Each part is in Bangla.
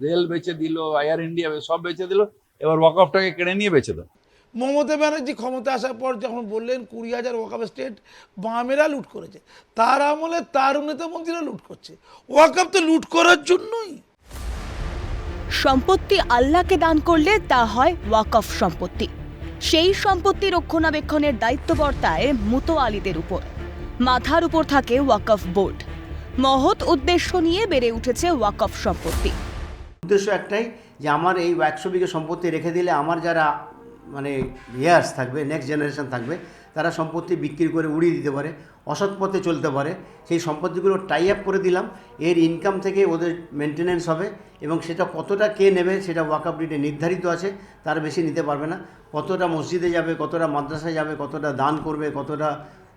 রেল বেচে দিল, এয়ার ইন্ডিয়া সব বেচে দিল, এবার ওয়াকফটাকে কেড়ে নিয়ে বেচে দাও। মমতা ব্যানার্জি ক্ষমতা আসার পর যখন বললেন 20,000 ওয়াকফ স্টেট বামেরা লুট করেছে, তার আমলে তার নেতা মন্ত্রীরা লুট করছে। ওয়াকফ তো লুট করার জন্যই। সম্পত্তি আল্লাহকে দান করলে তা হয় ওয়াকফ সম্পত্তি। সেই সম্পত্তি রক্ষণাবেক্ষণের দায়িত্ব বর্তায় মুতোয়ালিদের উপর। মাথার উপর থাকে ওয়াকফ বোর্ড। মহৎ উদ্দেশ্য নিয়ে বেড়ে উঠেছে ওয়াকফ সম্পত্তি। উদ্দেশ্য একটাই যে আমার এই 100 বিঘা সম্পত্তি রেখে দিলে আমার যারা মানে ইয়ার্স থাকবে, নেক্সট জেনারেশন থাকবে, তারা সম্পত্তি বিক্রি করে উড়িয়ে দিতে পারে, অসৎ পথে চলতে পারে। সেই সম্পত্তিগুলো টাই আপ করে দিলাম, এর ইনকাম থেকে ওদের মেনটেনেন্স হবে এবং সেটা কতটা কে নেবে সেটা ওয়াকফ ডিডে নির্ধারিত আছে, তার বেশি নিতে পারবে না। কতটা মসজিদে যাবে, কতটা মাদ্রাসায় যাবে, কতটা দান করবে, কতটা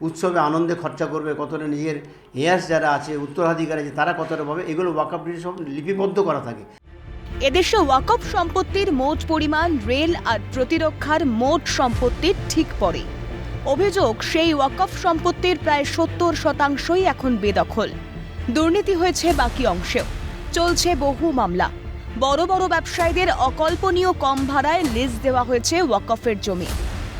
উৎসবে আনন্দে খরচা করবে, কতটা নিজের হেয়ার্স যারা আছে, উত্তরাধিকারী আছে, তারা কতটা পাবে, এগুলো ওয়াকফ ডিডে সব লিপিবদ্ধ করা থাকে। এদেশে ওয়াকফ সম্পত্তির মোট পরিমাণ রেল আর প্রতিরক্ষার মোট সম্পত্তির ঠিক পরে। অভিযোগ, সেই ওয়াকফ সম্পত্তির প্রায় 70% এখন বেদখল। দুর্নীতি হয়েছে বাকি অংশেও। চলছে বহু মামলা। বড় বড় ব্যবসায়ীদের অকল্পনীয় কম ভাড়ায় লিজ দেওয়া হয়েছে ওয়াকফের জমি।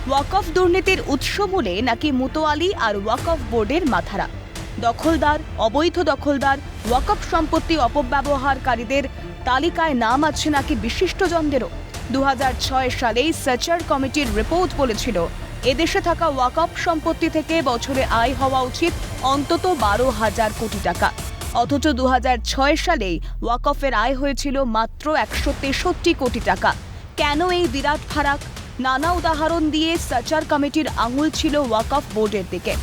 ওয়াকফ দুর্নীতির উৎসমূলে নাকি মুতোয়ালি আর ওয়াকফ বোর্ডের মাথারা। দখলদার, অবৈধ দখলদার, ওয়াকফ সম্পত্তি অপব্যবহারকারীদের তালিকায় নাম আছে নাকি বিশিষ্টজনদেরও। 2006 সালেই সাচার কমিটির রিপোর্ট বলেছিল, এদেশে থাকা ওয়াকফ সম্পত্তি থেকে বছরে আয় হওয়া উচিত অন্তত 12,000 কোটি টাকা। অথচ 2006 সালেই ওয়াকফের আয় হয়েছিল মাত্র 163 কোটি টাকা। কেন এই বিরাট ফারাক? নানা উদাহরণ দিয়ে সাচার কমিটির আঙুল ছিল ওয়াকফ বোর্ডের দিকে।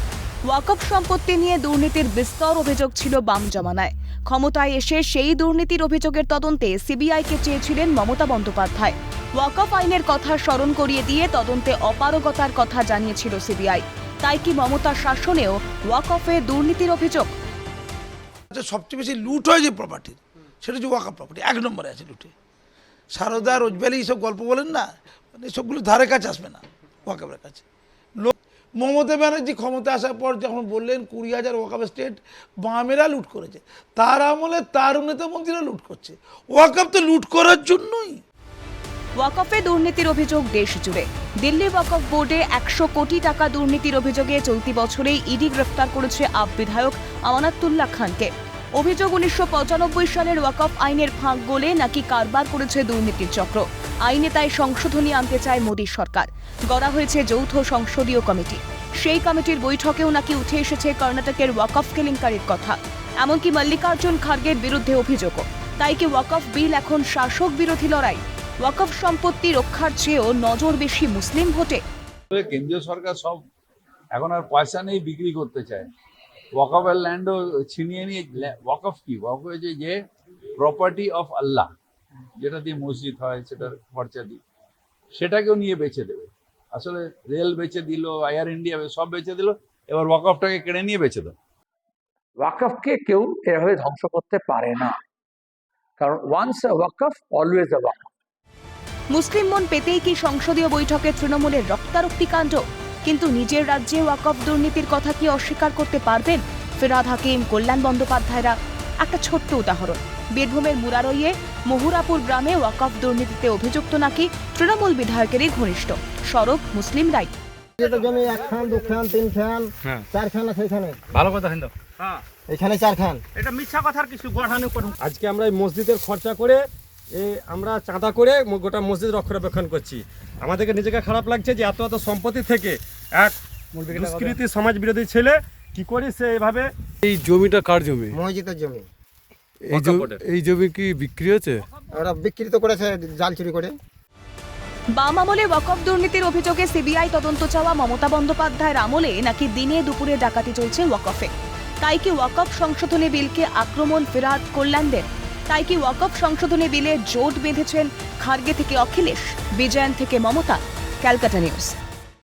ওয়াকফ সম্পত্তি নিয়ে দুর্নীতির বিস্তর অভিযোগ ছিল বাম জমানায়। ক্ষমতায় এসে সেই দুর্নীতির অভিযোগের তদন্তে সিবিআইকে চেয়েছিলেন মমতা বন্দ্যোপাধ্যায়। ওয়াকফ আইনের কথা স্মরণ করিয়ে দিয়ে তদন্তে অপারগতার কথা জানিয়েছিল সিবিআই। তাই কি মমতার শাসনেও ওয়াকফে দুর্নীতির অভিযোগ? সবচেয়ে বেশি লুট হয় যে প্রপার্টির, সেটা হচ্ছে ওয়াকফ প্রপার্টি, 1 নম্বরে আছে লুটে। সারদা, রোজভ্যালি এইসব গল্প বলেন না, মানে সবগুলো ধারে কাছে আসবে না ওয়াকফের কাছে। মমতা ব্যানার্জি ক্ষমতা আসার পর যখন বললেন 20,000 ওয়াকফ স্টেট বামেরা লুট করেছে, তার আমলে তার নেতা মন্ত্রীরা লুট করছে। ওয়াকফ তো লুট করার জন্যই। ওয়াকফে দুর্নীতির অভিযোগ দেশ জুড়ে। দিল্লি ওয়াকফ বোর্ডে 100 কোটি টাকা দুর্নীতির অভিযোগে চলতি বছরেই ইডি গ্রেফতার করেছে আপ বিধায়ক আমানাতুল্লাহ খানকে। অভিযোগ, 1995 সালের ওয়াকফ আইনের ফাঁক গলে নাকি কারবার করেছে দুর্নীতির চক্র। আইনে তাই সংশোধনী আনতে চায় মোদী সরকার। গড়া হয়েছে যৌথ সংসদীয় কমিটি। সেই কমিটির বৈঠকেও নাকি উঠে এসেছে কর্ণাটকের ওয়াকফ কেলেঙ্কারির কথা। এমনকি মল্লিকার্জুন খার্গের বিরুদ্ধে অভিযোগও। তাই কি ওয়াকফ বিল এখন শাসক বিরোধী লড়াই? ওয়াকফ সম্পত্তি রক্ষার চেয়েও নজর বেশি মুসলিম ভোটে। কেন্দ্রীয় সরকার সব এখন আর পয়সা নেই, বিক্রি করতে চায়। ওয়াকফের ল্যান্ডও ছিনিয়ে নিয়ে, ওয়াকফ কি? ওয়াকফ হয়েছে যে প্রপার্টি অফ আল্লাহ, যেটা দিয়ে মসজিদ হয়, সেটার খরচা দিয়ে সেটাকেও নিয়ে বেচে দেবে। আসলে রেল বেচে দিল, এয়ার ইন্ডিয়া সব বেচে দিল, এবার ওয়াকফটাকে কেড়ে নিয়ে বেচে দাও। ওয়াকফকে কেউ এভাবে ধ্বংস করতে পারে না, কারণ once a Waqf always a ওয়াকফ। মুসলিম মন পেতেই কি সংসদীয় বৈঠকে তৃণমূলের রক্তারক্তি কাণ্ড? কিন্তু নিজের রাজ্যে ওয়াকফ দুর্নীতির কথা কি অস্বীকার করতে পারবেন ফিরহাদ হাকিম, কল্যাণ বন্দ্যোপাধ্যায়রা? একটা ছোট্ট উদাহরণ, বীরভূমের মুরারইয়ে মহুরাপুর গ্রামে ওয়াকফ দুর্নীতিতে অভিযুক্ত নাকি তৃণমূল বিধায়কেরই ঘনিষ্ঠ সরব মুসলিমরাই। জমি 1 খান 2 খান 3 খান 4 খান আছে এখানে। ভালো কথা কিন্তু এখানে 4 খান। এটা মিথ্যা কথার কিছু গঠানো করুন। আজকে আমরা এই মসজিদের খরচা করে আমরা চাঁদা করে গোটা মসজিদ রক্ষণাবেক্ষণ করছি। আমাদেরকে নিজেকে খারাপ লাগছে যে এত এত সম্পত্তি থেকে এক দুষ্কৃতী সমাজ বিরোধী ছেলে কি করে সে এভাবে। এই জমিটা কার জমি? মসজিদের জমি। এই জমি কি বিক্রি হয়েছে? ওরা বিক্রি তো করেছে জাল চুরি করে। বাম আমলে ওয়াকফ দুর্নীতির অভিযোগে সিবিআই তদন্ত চাওয়া মমতা বন্দ্যোপাধ্যায়ের আমলে নাকি দিনে দুপুরে ডাকাতি চলছে ওয়াকফে। তাই কি ওয়াকফ সংশোধনী বিলকে আক্রমণ ফিরহাদ কল্যাণদের? তাই কি ওয়াকফ সংশোধনী বিলে জোট বেঁধেছেন খার্গে থেকে অখিলেশ, বিজয়ন থেকে মমতা? ক্যালকাটা নিউজ।